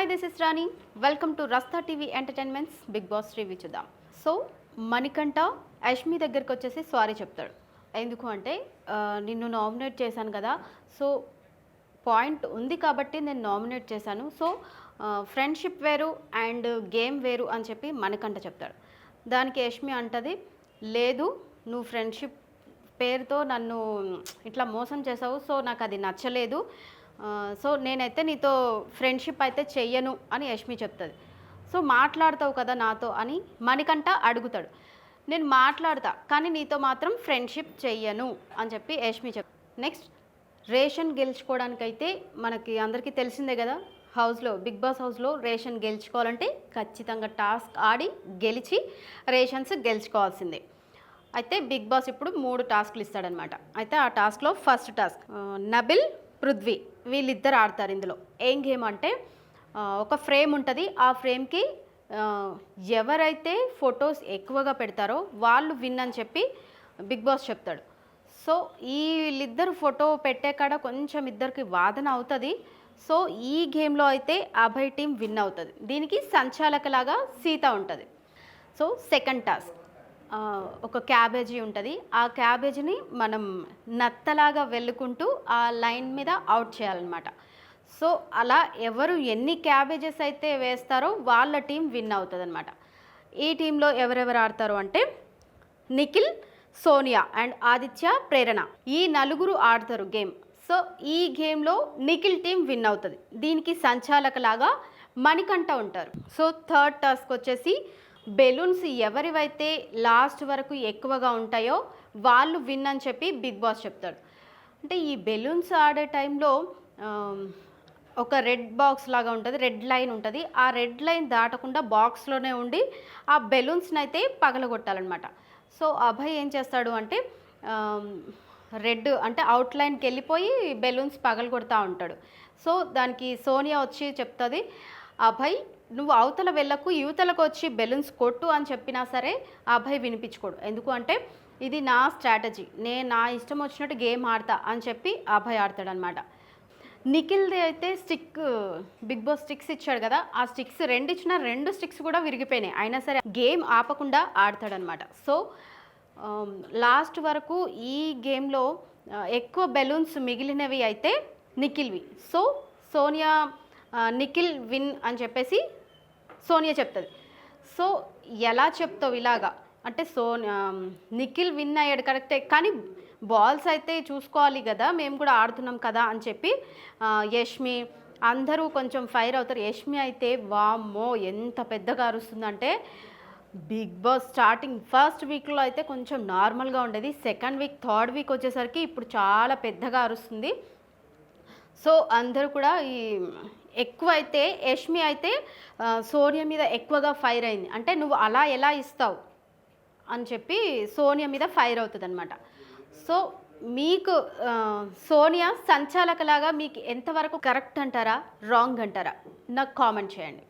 Hi this is Rani. Welcome to Rasta TV entertainments Bigg Boss review చూద్దాం. So Manikanta Yashmi దగ్గరికి వచ్చేసి sorry చెప్తాడు. ఎందుకు అంటే నిన్ను నామినేట్ చేశాను కదా, సో పాయింట్ ఉంది కాబట్టి నేను నామినేట్ చేశాను. సో ఫ్రెండ్షిప్ వేరు అండ్ గేమ్ వేరు అని చెప్పి మణికంఠ చెప్తాడు. దానికి యష్మి అంటది, లేదు నువ్వు ఫ్రెండ్షిప్ పేరుతో నన్ను ఇట్లా మోసం చేసావు, సో నాకు అది నచ్చలేదు, సో నేనైతే నీతో ఫ్రెండ్షిప్ అయితే చెయ్యను అని యష్మి చెప్తుంది. సో మాట్లాడతావు కదా నాతో అని మణికంఠ అడుగుతాడు. నేను మాట్లాడతా కానీ నీతో మాత్రం ఫ్రెండ్షిప్ చెయ్యను అని చెప్పి యష్మి నెక్స్ట్ రేషన్ గెలుచుకోవడానికైతే మనకి అందరికీ తెలిసిందే కదా, హౌస్లో బిగ్ బాస్ హౌస్లో రేషన్ గెలుచుకోవాలంటే ఖచ్చితంగా టాస్క్ ఆడి గెలిచి రేషన్స్ గెలుచుకోవాల్సిందే. అయితే బిగ్ బాస్ ఇప్పుడు 3 టాస్క్లు ఇస్తాడనమాట. అయితే ఆ టాస్క్లో ఫస్ట్ టాస్క్ నబిల్ పృథ్వీ వీళ్ళిద్దరు ఆడతారు. ఇందులో ఏం గేమ్ అంటే ఒక ఫ్రేమ్ ఉంటుంది, ఆ ఫ్రేమ్కి ఎవరైతే ఫొటోస్ ఎక్కువగా పెడతారో వాళ్ళు విన్ అని చెప్పి బిగ్ బాస్ చెప్తాడు. సో వీళ్ళిద్దరు ఫోటో పెట్టే కాడ కొంచెం ఇద్దరికి వాదన అవుతుంది. సో ఈ గేమ్లో అయితే అభయ్ టీం విన్ అవుతుంది. దీనికి సంచాలకలాగా సీత ఉంటుంది. సో సెకండ్ టాస్క్ ఒక క్యాబేజీ ఉంటుంది, ఆ క్యాబేజీని మనం నత్తలాగా వెళ్ళుకుంటూ ఆ లైన్ మీద అవుట్ చేయాలన్నమాట. సో అలా ఎవరు ఎన్ని క్యాబేజెస్ అయితే వేస్తారో వాళ్ళ టీం విన్ అవుతుంది అనమాట. ఈ టీంలో ఎవరెవరు ఆడతారు అంటే నిఖిల్, సోనియా అండ్ ఆదిత్య, ప్రేరణ, ఈ నలుగురు ఆడతారు గేమ్. సో ఈ గేమ్లో నిఖిల్ టీం విన్ అవుతుంది. దీనికి సంచాలకలాగా మణికంఠ ఉంటారు. సో థర్డ్ టాస్క్ వచ్చేసి బెలూన్స్ ఎవరివైతే లాస్ట్ వరకు ఎక్కువగా ఉంటాయో వాళ్ళు విన్ అని చెప్పి బిగ్ బాస్ చెప్తాడు. అంటే ఈ బెలూన్స్ ఆడే టైంలో ఒక రెడ్ బాక్స్ లాగా ఉంటుంది, రెడ్ లైన్ ఉంటుంది. ఆ రెడ్ లైన్ దాటకుండా బాక్స్లోనే ఉండి ఆ బెలూన్స్ని అయితే పగలగొట్టాలన్నమాట. సో అభయ్ ఏం చేస్తాడు అంటే రెడ్ అంటే అవుట్లైన్కి వెళ్ళిపోయి బెలూన్స్ పగలగొడతా ఉంటాడు. సో దానికి సోనియా వచ్చి చెప్తుంది, అభయ్ నువ్వు అవతల వెళ్ళకు, యువతలకు వచ్చి బెలూన్స్ కొట్టు అని చెప్పినా సరే అభయ్ వినిపించుకోడు. ఎందుకు అంటే ఇది నా స్ట్రాటజీ, నేను నా ఇష్టం వచ్చినట్టు గేమ్ ఆడతా అని చెప్పి అభయ్ ఆడతాడనమాట. నిఖిల్ది అయితే స్టిక్ బిగ్ బాస్ స్టిక్స్ ఇచ్చాడు కదా, ఆ స్టిక్స్ 2 ఇచ్చినా 2 స్టిక్స్ కూడా విరిగిపోయినాయి, అయినా సరే గేమ్ ఆపకుండా ఆడతాడనమాట. సో లాస్ట్ వరకు ఈ గేమ్లో ఎక్కువ బెలూన్స్ మిగిలినవి అయితే నిఖిల్వి. సో సోనియా నిఖిల్ విన్ అని చెప్పేసి సోనియా చెప్తుంది. సో ఎలా చెప్తావు ఇలాగా అంటే నిఖిల్ విన్ అయ్యాడు కరెక్టే, కానీ బాల్స్ అయితే చూసుకోవాలి కదా, మేము కూడా ఆడుతున్నాం కదా అని చెప్పి యష్మి అందరూ కొంచెం ఫైర్ అవుతారు. యష్మి అయితే వామ్మో ఎంత పెద్దగా అరుస్తుందంటే బిగ్ బాస్ స్టార్టింగ్ ఫస్ట్ వీక్లో అయితే కొంచెం నార్మల్గా ఉండేది, సెకండ్ వీక్ థర్డ్ వీక్ వచ్చేసరికి ఇప్పుడు చాలా పెద్దగా అరుస్తుంది. సో అందరూ కూడా ఎక్కువ అయితే యష్మి అయితే సోనియా మీద ఎక్కువగా ఫైర్ అయింది. అంటే నువ్వు అలా ఎలా ఇస్తావు అని చెప్పి సోనియా మీద ఫైర్ అవుతుంది అనమాట. సో మీకు సోనియా సంచాలకలాగా మీకు ఎంతవరకు కరెక్ట్ అంటారా రాంగ్ అంటారా నాకు కామెంట్ చేయండి.